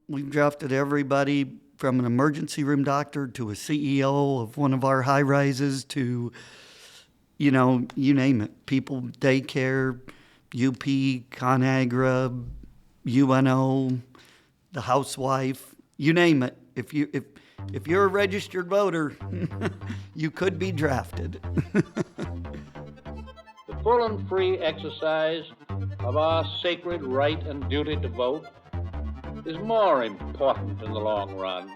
we've drafted everybody from an emergency room doctor to a CEO of one of our high rises to, you name it. People, daycare, UP, ConAgra, UNO, the housewife, you name it. If you're a registered voter, you could be drafted. The full and free exercise of our sacred right and duty to vote is more important in the long run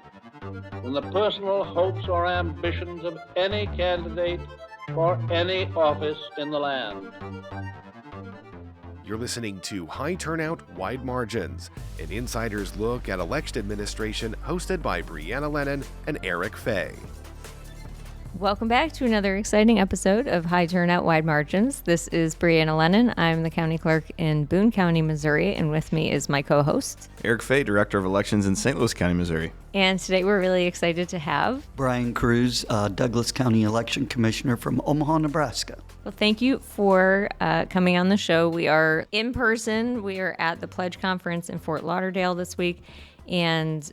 than the personal hopes or ambitions of any candidate for any office in the land. You're listening to High Turnout Wide Margins, an insider's look at election administration hosted by Brianna, Lennon, and Eric Fay. Welcome back to another exciting episode of High Turnout Wide Margins. This is Brianna Lennon. I'm the county clerk in Boone County, Missouri, and with me is my co-host, Eric Fay, Director of Elections in St. Louis County, Missouri. And today we're really excited to have Brian Kruse, Douglas County Election Commissioner from Omaha, Nebraska. Well, thank you for coming on the show. We are in person. We are at the PLEJ conference in Fort Lauderdale this week and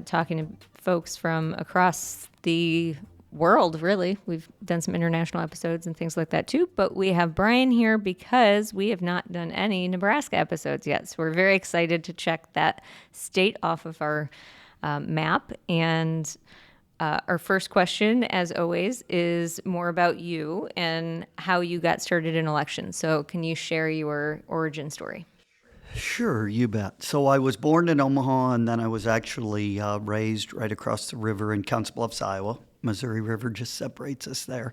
talking to folks from across the world, really. We've done some international episodes and things like that too, but we have Brian here because we have not done any Nebraska episodes yet. So we're very excited to check that state off of our map. And our first question, as always, is more about you and how you got started in elections. So can you share your origin story? Sure, you bet. So I was born in Omaha, and then I was actually raised right across the river in Council Bluffs, Iowa. Missouri River just separates us there.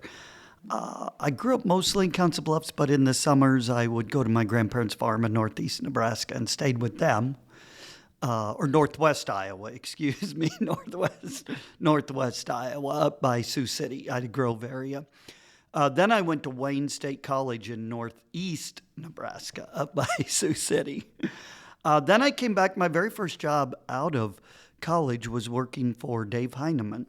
I grew up mostly in Council Bluffs, but in the summers I would go to my grandparents' farm in northeast Nebraska and stayed with them. Or northwest Iowa, excuse me, northwest Iowa, up by Sioux City, Ida Grove area. Then I went to Wayne State College in northeast Nebraska, up by Sioux City. Then I came back. My very first job out of college was working for Dave Heineman.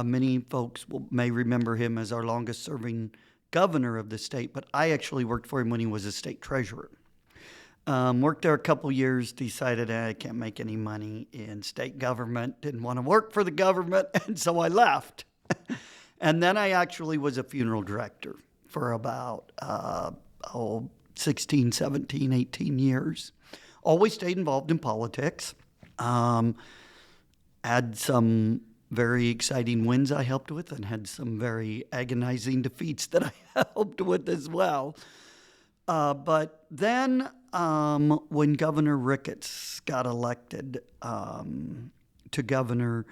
Many folks may remember him as our longest-serving governor of the state, but I actually worked for him when he was a state treasurer. Worked there a couple years, decided I can't make any money in state government, didn't want to work for the government, and so I left. And then I actually was a funeral director for about 16, 17, 18 years. Always stayed involved in politics. Had some very exciting wins I helped with and had some very agonizing defeats that I helped with as well. But then when Governor Ricketts got elected to governor,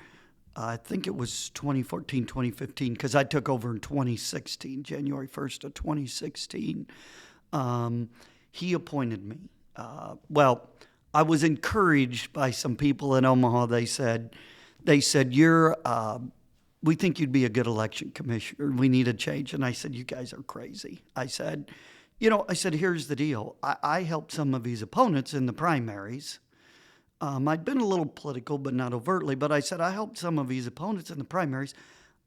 I think it was 2014, 2015, because I took over in 2016, January 1st of 2016, he appointed me. Well, I was encouraged by some people in Omaha. They said, we think you'd be a good election commissioner. We need a change. And I said, you guys are crazy. I said, here's the deal. I helped some of his opponents in the primaries. I'd been a little political, but not overtly. But I said, I helped some of his opponents in the primaries.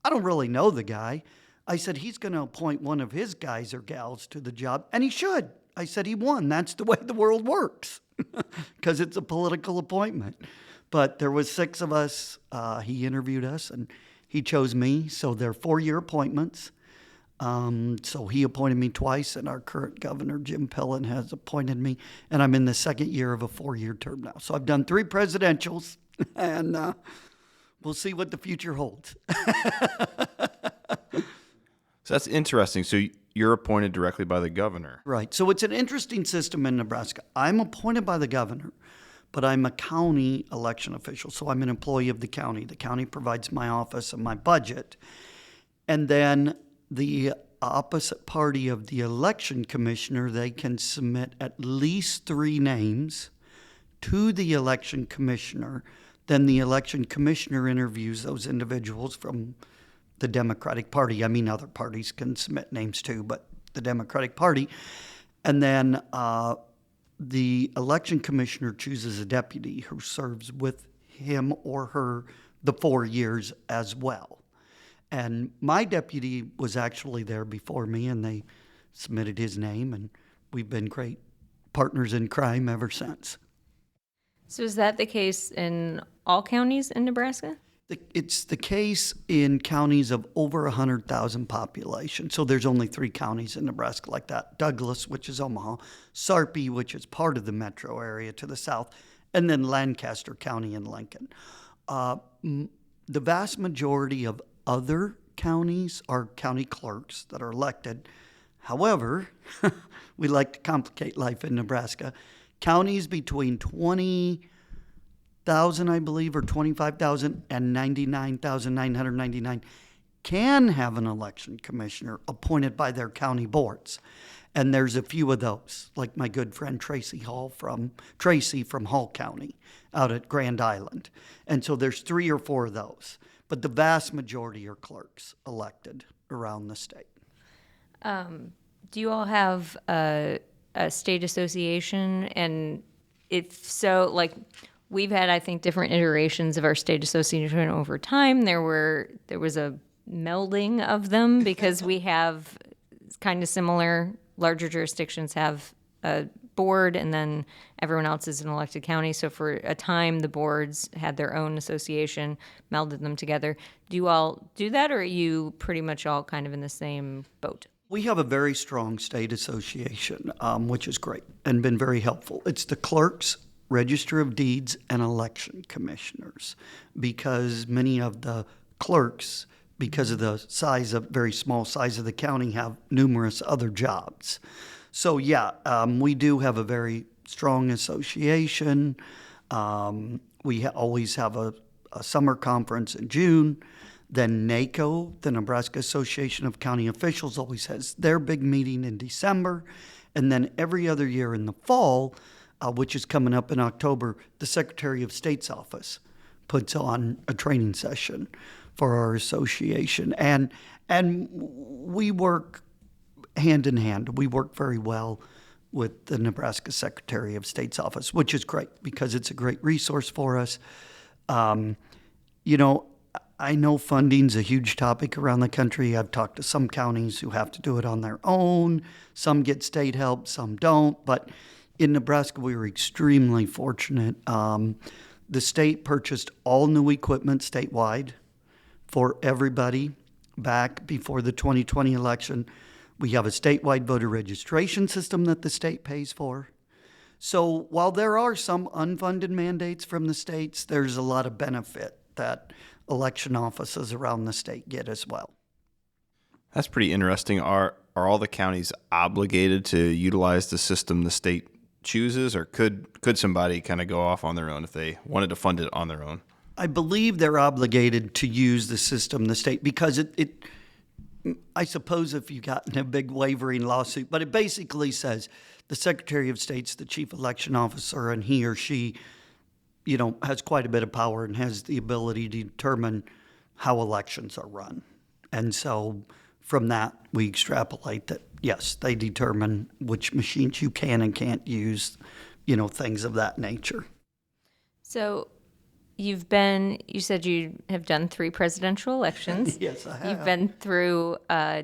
I don't really know the guy. I said, he's going to appoint one of his guys or gals to the job, and he should. I said, he won. That's the way the world works, because it's a political appointment. But there was 6 of us. He interviewed us, and he chose me. So they're 4-year appointments. So he appointed me twice, and our current governor, Jim Pillen, has appointed me. And I'm in the 2nd year of a 4-year term now. So I've done 3 presidentials, and we'll see what the future holds. So that's interesting. So you're appointed directly by the governor. Right. So it's an interesting system in Nebraska. I'm appointed by the governor, but I'm a county election official. So I'm an employee of the county. The county provides my office and my budget. And then the opposite party of the election commissioner, they can submit at least 3 names to the election commissioner. Then the election commissioner interviews those individuals from the Democratic Party. I mean, other parties can submit names too, but the Democratic Party. And then the election commissioner chooses a deputy who serves with him or her the 4 years as well. And my deputy was actually there before me, and they submitted his name, and we've been great partners in crime ever since. So is that the case in all counties in Nebraska? It's the case in counties of over 100,000 population. So there's only 3 counties in Nebraska like that. Douglas, which is Omaha, Sarpy, which is part of the metro area to the south, and then Lancaster County in Lincoln. The vast majority of other counties are county clerks that are elected. However, we like to complicate life in Nebraska. Counties between 20,000, I believe, or 25,000 and 99,999 can have an election commissioner appointed by their county boards. And there's a few of those, like my good friend Tracy from Hall County out at Grand Island. And so there's 3 or 4 of those. But the vast majority are clerks elected around the state. Do you all have a state association? And if so, like, we've had, I think, different iterations of our state association over time. There was a melding of them because we have kind of similar, larger jurisdictions have a board, and then everyone else is an elected county. So for a time, the boards had their own association, melded them together. Do you all do that, or are you pretty much all kind of in the same boat? We have a very strong state association, which is great and been very helpful. It's the clerks, register of deeds, and election commissioners, because many of the clerks, because of the very small size of the county, have numerous other jobs. So yeah, we do have a very strong association. We always have a summer conference in June. Then NACO, the Nebraska Association of County Officials, always has their big meeting in December. And then every other year in the fall, which is coming up in October, the Secretary of State's office puts on a training session for our association. And we work hand in hand. We work very well with the Nebraska Secretary of State's office, which is great because it's a great resource for us. I know funding's a huge topic around the country. I've talked to some counties who have to do it on their own. Some get state help, some don't. But in Nebraska, we were extremely fortunate. The state purchased all new equipment statewide for everybody back before the 2020 election. We have a statewide voter registration system that the state pays for. So while there are some unfunded mandates from the states, there's a lot of benefit that election offices around the state get as well. That's pretty interesting. Are all the counties obligated to utilize the system the state chooses, or could somebody kind of go off on their own if they wanted to fund it on their own? I believe they're obligated to use the system the state, because I suppose if you got in a big wavering lawsuit, but it basically says the Secretary of State's the chief election officer, and he or she has quite a bit of power and has the ability to determine how elections are run. And so from that, we extrapolate that, yes, they determine which machines you can and can't use, things of that nature. So you said you have done 3 presidential elections. Yes, I have. You've been through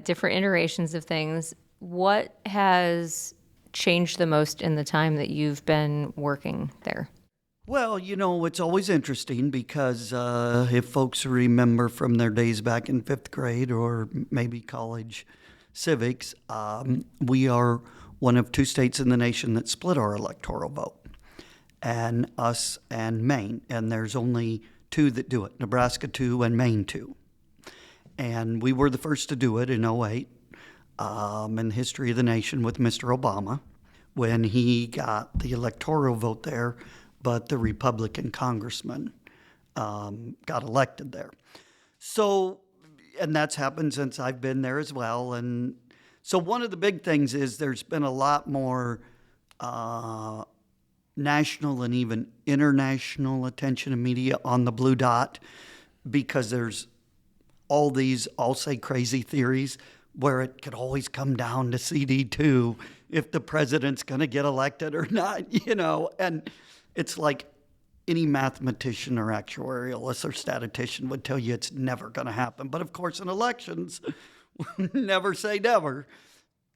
different iterations of things. What has changed the most in the time that you've been working there? Well, it's always interesting because if folks remember from their days back in 5th grade or maybe college civics, we are one of 2 states in the nation that split our electoral vote, and us and Maine. And there's only 2 that do it, Nebraska 2 and Maine 2. And we were the first to do it in 2008 in the history of the nation with Mr. Obama when he got the electoral vote there, but the Republican congressman got elected there. So, and that's happened since I've been there as well. And so one of the big things is there's been a lot more national and even international attention and media on the blue dot, because there's all these, I'll say, crazy theories where it could always come down to CD2 if the president's going to get elected or not, and it's like any mathematician or actuarialist or statistician would tell you it's never going to happen. But of course, in elections, never say never.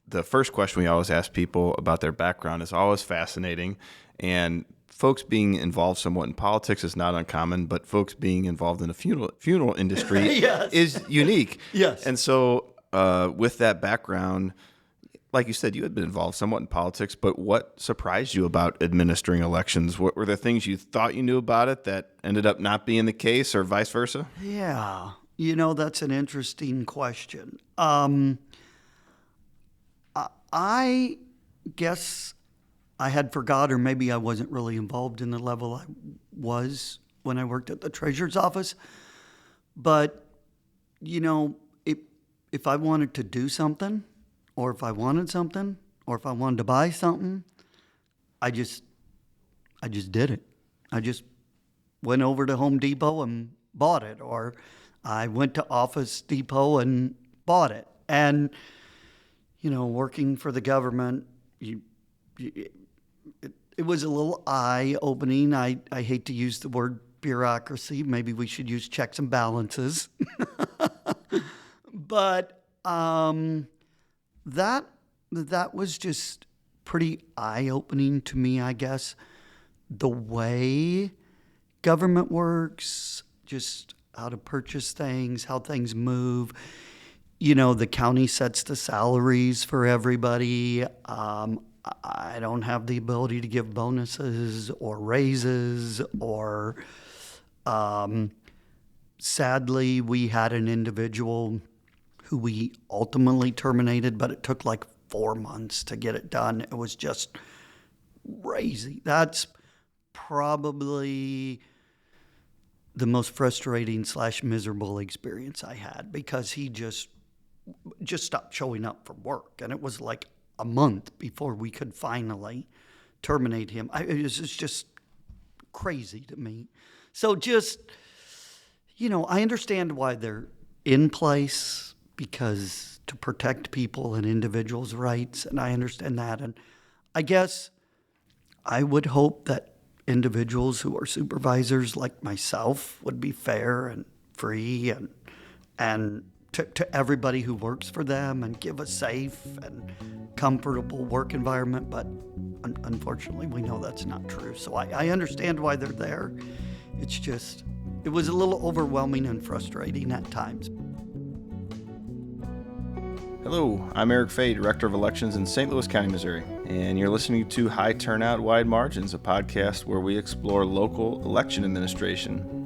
The first question we always ask people about their background is always fascinating. And folks being involved somewhat in politics is not uncommon, but folks being involved in the funeral industry Yes. is unique. Yes. And so with that background, like you said, you had been involved somewhat in politics, but what surprised you about administering elections? What were the things you thought you knew about it that ended up not being the case, or vice versa? Yeah, that's an interesting question. I guess I had forgot, or maybe I wasn't really involved in the level I was when I worked at the treasurer's office. But, if I wanted to do something, or if I wanted something, or if I wanted to buy something, I just did it. I just went over to Home Depot and bought it, or I went to Office Depot and bought it. And, working for the government, it was a little eye-opening. I hate to use the word bureaucracy. Maybe we should use checks and balances. But that was just pretty eye-opening to me, I guess. The way government works, just how to purchase things, how things move. The county sets the salaries for everybody. I don't have the ability to give bonuses or raises or sadly, we had an individual who we ultimately terminated, but it took like 4 months to get it done. It was just crazy. That's probably the most frustrating / miserable experience I had, because he just stopped showing up for work. And it was like a month before we could finally terminate him. It's just crazy to me. So just, I understand why they're in place, because to protect people and individuals' rights, and I understand that. And I guess I would hope that individuals who are supervisors like myself would be fair and free and to everybody who works for them, and give a safe and comfortable work environment. But unfortunately, we know that's not true. So I understand why they're there. It's just, it was a little overwhelming and frustrating at times. Hello, I'm Eric Fay, Director of Elections in St. Louis County, Missouri, and you're listening to High Turnout Wide Margins, a podcast where we explore local election administration.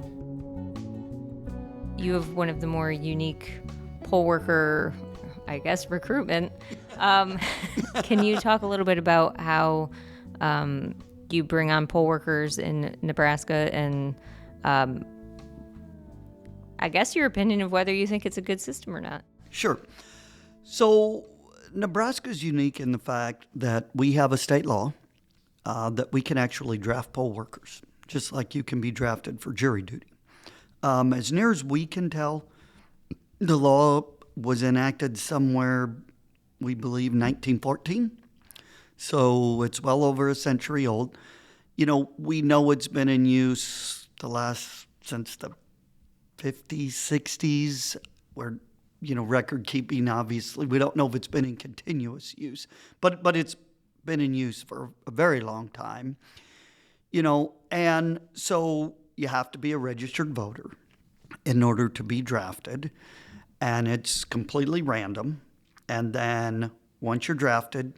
You have one of the more unique poll worker, I guess, recruitment. Can you talk a little bit about how you bring on poll workers in Nebraska, and I guess your opinion of whether you think it's a good system or not? Sure. So Nebraska's unique in the fact that we have a state law that we can actually draft poll workers, just like you can be drafted for jury duty. As near as we can tell, the law was enacted somewhere, we believe, 1914. So it's well over a century old. We know it's been in use since the 50s, 60s, where record keeping, obviously. We don't know if it's been in continuous use, but it's been in use for a very long time, and so you have to be a registered voter in order to be drafted, and it's completely random. And then once you're drafted,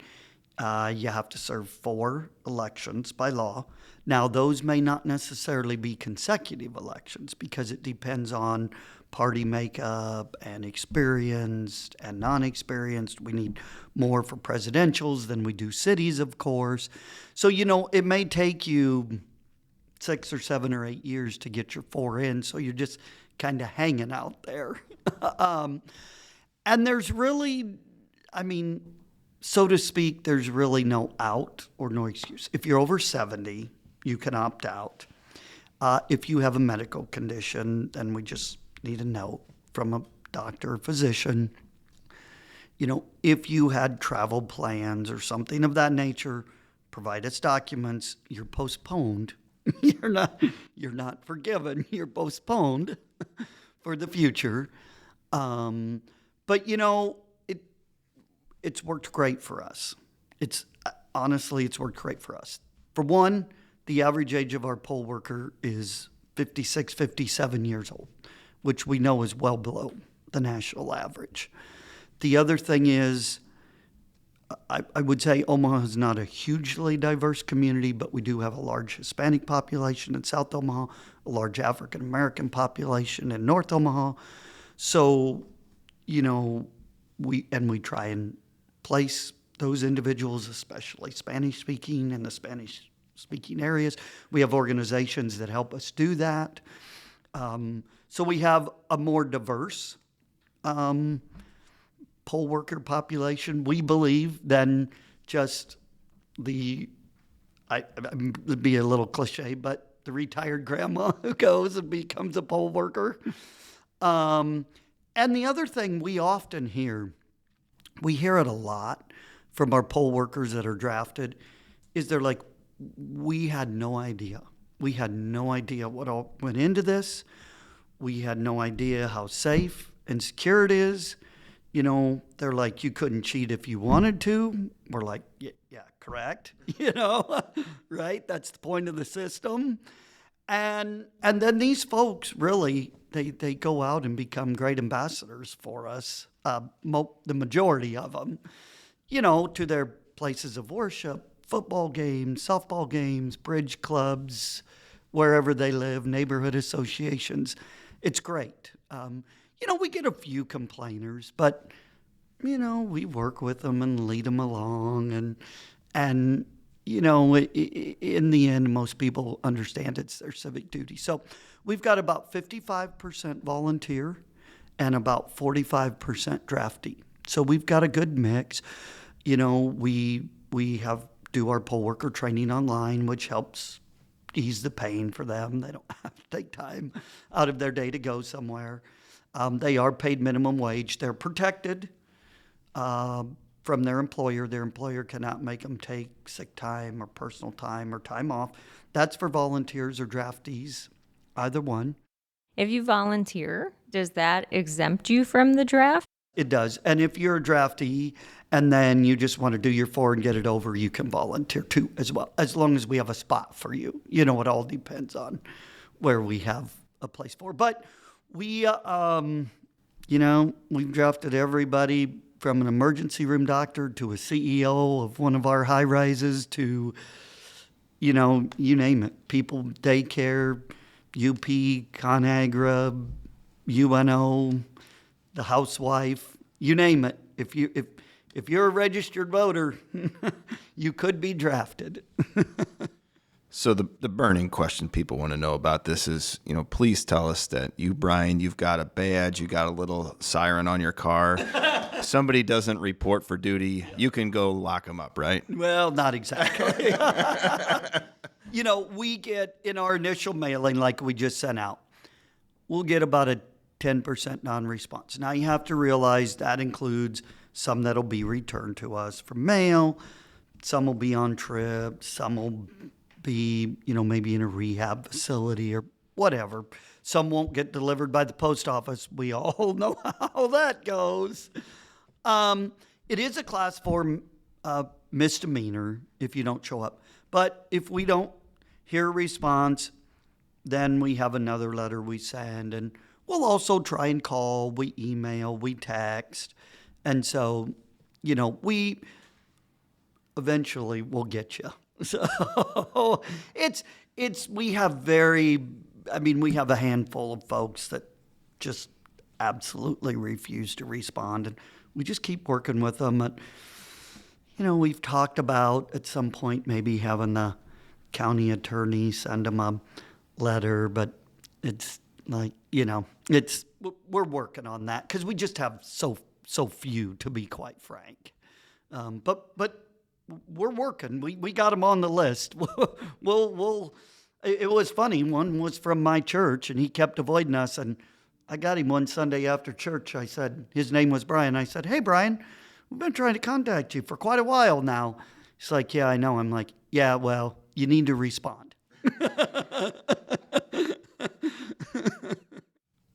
you have to serve 4 elections by law. Now, those may not necessarily be consecutive elections, because it depends on party makeup and experienced and non-experienced. We need more for presidentials than we do cities, of course. So, it may take you 6 or 7 or 8 years to get your 4 in, so you're just kind of hanging out there. And there's really, so to speak, there's really no out or no excuse. If you're over 70, you can opt out. If you have a medical condition, then we just need a note from a doctor or physician. If you had travel plans or something of that nature, provide us documents. You're postponed. You're not forgiven. You're postponed for the future. But it's worked great for us. Honestly, it's worked great for us. For one, the average age of our poll worker is 56, 57 years old, which we know is well below the national average. The other thing is, I would say Omaha is not a hugely diverse community, but we do have a large Hispanic population in South Omaha, a large African American population in North Omaha. So, you know, we try and place those individuals, especially Spanish speaking in the Spanish speaking areas. We have organizations that help us do that. So we have a more diverse poll worker population, we believe, than just it'd be a little cliche, but the retired grandma who goes and becomes a poll worker. And the other thing we often hear, we hear it a lot from our poll workers that are drafted, is they're like, we had no idea. We had no idea what all went into this. We had no idea how safe and secure it is. You know, they're like, you couldn't cheat if you wanted to. We're like, yeah, correct. You know, right? That's the point of the system. And then these folks really, they go out and become great ambassadors for us, the majority of them, you know, to their places of worship, football games, softball games, bridge clubs, wherever they live, neighborhood associations. It's great. You know, we get a few complainers, but, you know, we work with them and lead them along. And you know, in the end, most people understand it's their civic duty. So we've got about 55% volunteer and about 45% draftee. So we've got a good mix. You know, we do our poll worker training online, which helps ease the pain for them. They don't have to take time out of their day to go somewhere. They are paid minimum wage. They're protected from their employer. Their employer cannot make them take sick time or personal time or time off. That's for volunteers or draftees, either one. If you volunteer, does that exempt you from the draft? It does. And if you're a draftee and then you just want to do your 4 and get it over, you can volunteer too as well, as long as we have a spot for you. You know, it all depends on where we have a place for. But we, you know, we've drafted everybody from an emergency room doctor to a CEO of one of our high rises to, you know, you name it. People, daycare, UP, ConAgra, UNO, the housewife, you name it. If you're a registered voter, you could be drafted. So the burning question people want to know about this is, you know, please tell us that you, Brian, you've got a badge, you got a little siren on your car. Somebody doesn't report for duty, you can go lock them up, right? Well, not exactly. You know, we get in our initial mailing, like we just sent out, we'll get about a 10% non-response. Now, you have to realize that includes some that'll be returned to us from mail, some will be on trips, some will be, you know, maybe in a rehab facility or whatever. Some won't get delivered by the post office. We all know how that goes. It is a class 4 misdemeanor if you don't show up. But if we don't hear a response, then we have another letter we send, and we'll also try and call, we email, we text. And so, you know, we eventually will get you. So we have we have a handful of folks that just absolutely refuse to respond, and we just keep working with them. And, you know, we've talked about at some point maybe having the county attorney send them a letter, but it's like, you know, we're working on that because we just have so few, to be quite frank. But we're working. We got them on the list. It was funny. One was from my church, and he kept avoiding us. And I got him one Sunday after church. I said, his name was Brian. I said, "Hey, Brian, we've been trying to contact you for quite a while now." He's like, "Yeah, I know." I'm like, "Yeah, well, you need to respond."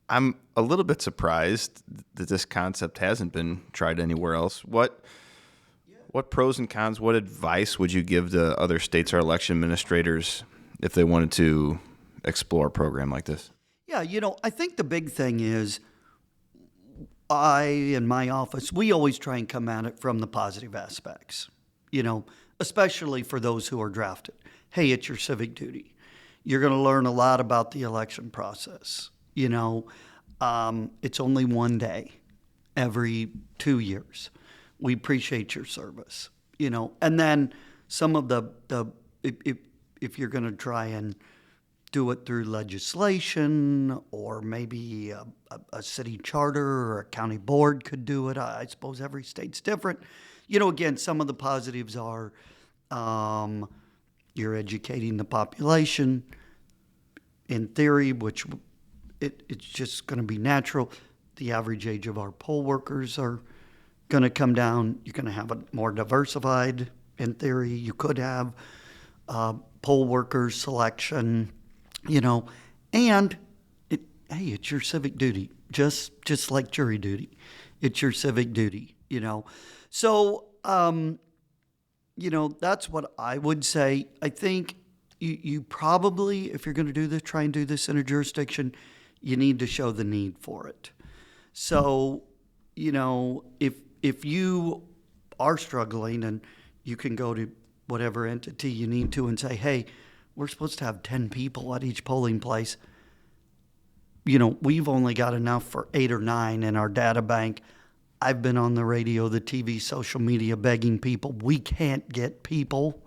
I'm a little bit surprised that this concept hasn't been tried anywhere else. What pros and cons, what advice would you give to other states or election administrators if they wanted to explore a program like this? Yeah, I think the big thing is I, in my office, we always try and come at it from the positive aspects, especially for those who are drafted. Hey, it's your civic duty. You're going to learn a lot about the election process. It's only one day every 2 years. We appreciate your service, and then some of the if you're going to try and do it through legislation, or maybe a city charter or a county board could do it. I suppose every state's different. Again, some of the positives are you're educating the population in theory, which it's just going to be natural. The average age of our poll workers are going to come down. You're going to have it more diversified in theory. You could have poll workers selection, and hey, it's your civic duty, just like jury duty. It's your civic duty, So, that's what I would say. I think you probably, if you're going to do this, try and do this in a jurisdiction, you need to show the need for it. So, if you are struggling, and you can go to whatever entity you need to and say, hey, we're supposed to have 10 people at each polling place. We've only got enough for 8 or 9 in our data bank. I've been on the radio, the TV, social media begging people. We can't get people.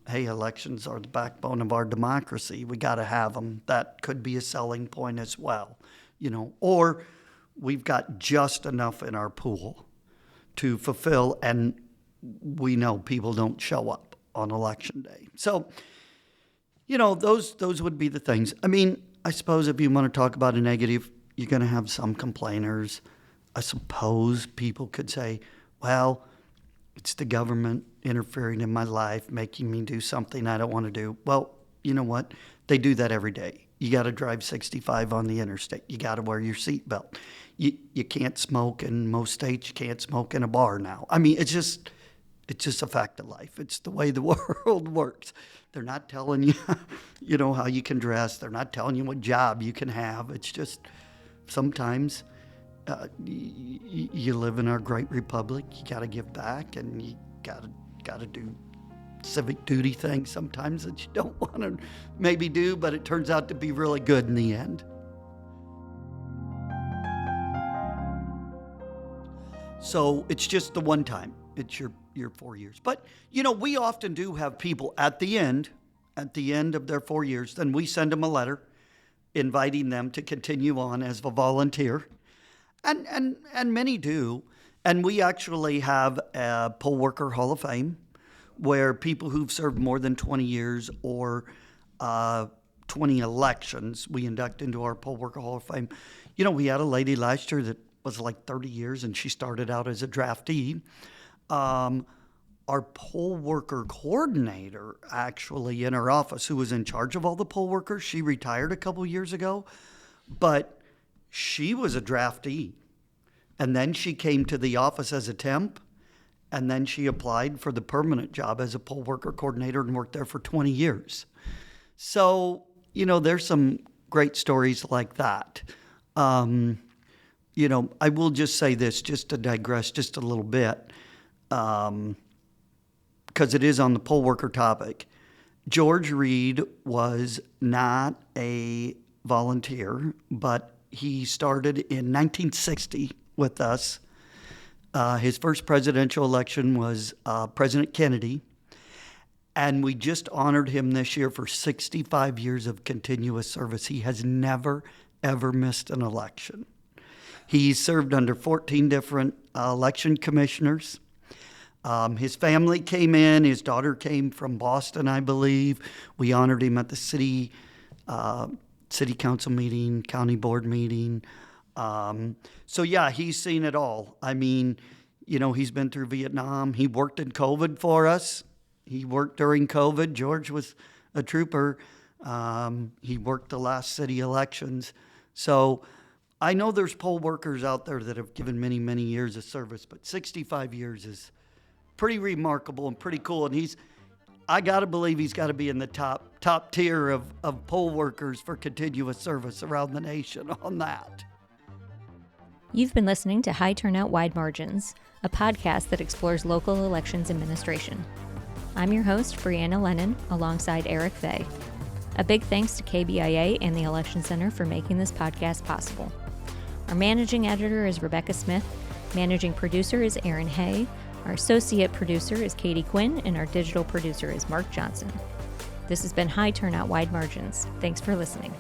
Hey, elections are the backbone of our democracy. We got to have them. That could be a selling point as well. Or we've got just enough in our pool to fulfill, and we know people don't show up on election day. So, those would be the things. I mean, I suppose if you want to talk about a negative, you're going to have some complainers. I suppose people could say, well, it's the government interfering in my life, making me do something I don't want to do. Well, you know what? They do that every day. You got to drive 65 on the interstate. You got to wear your seatbelt. You can't smoke in most states. You can't smoke in a bar now. I mean, it's just a fact of life. It's the way the world works. They're not telling you, how you can dress. They're not telling you what job you can have. It's just sometimes you live in our great republic. You got to give back, and you got to do civic duty things sometimes that you don't want to maybe do, but it turns out to be really good in the end. So it's just the one time. It's your 4 years. But, we often do have people at the end of their 4 years, then we send them a letter inviting them to continue on as a volunteer. And many do. And we actually have a poll worker hall of fame where people who've served more than 20 years or 20 elections, we induct into our poll worker hall of fame. We had a lady last year that was like 30 years, and she started out as a draftee. Our poll worker coordinator, actually, in her office, who was in charge of all the poll workers, she retired a couple years ago, but she was a draftee. And then she came to the office as a temp, and then she applied for the permanent job as a poll worker coordinator and worked there for 20 years. So, there's some great stories like that. I will just say this, just to digress just a little bit, because it is on the poll worker topic. George Reed was not a volunteer, but he started in 1960 with us. His first presidential election was President Kennedy, and we just honored him this year for 65 years of continuous service. He has never, ever missed an election. He served under 14 different election commissioners. His family came in. His daughter came from Boston, I believe. We honored him at the city council meeting, county board meeting. So yeah, he's seen it all. I mean, he's been through Vietnam. He worked in COVID for us. He worked during COVID. George was a trooper. He worked the last city elections. So I know there's poll workers out there that have given many, many years of service, but 65 years is pretty remarkable and pretty cool. And I got to believe he's got to be in the top tier of poll workers for continuous service around the nation on that. You've been listening to High Turnout Wide Margins, a podcast that explores local elections administration. I'm your host, Brianna Lennon, alongside Eric Fay. A big thanks to KBIA and the Election Center for making this podcast possible. Our managing editor is Rebecca Smith, managing producer is Aaron Hay, our associate producer is Katie Quinn, and our digital producer is Mark Johnson. This has been High Turnout Wide Margins. Thanks for listening.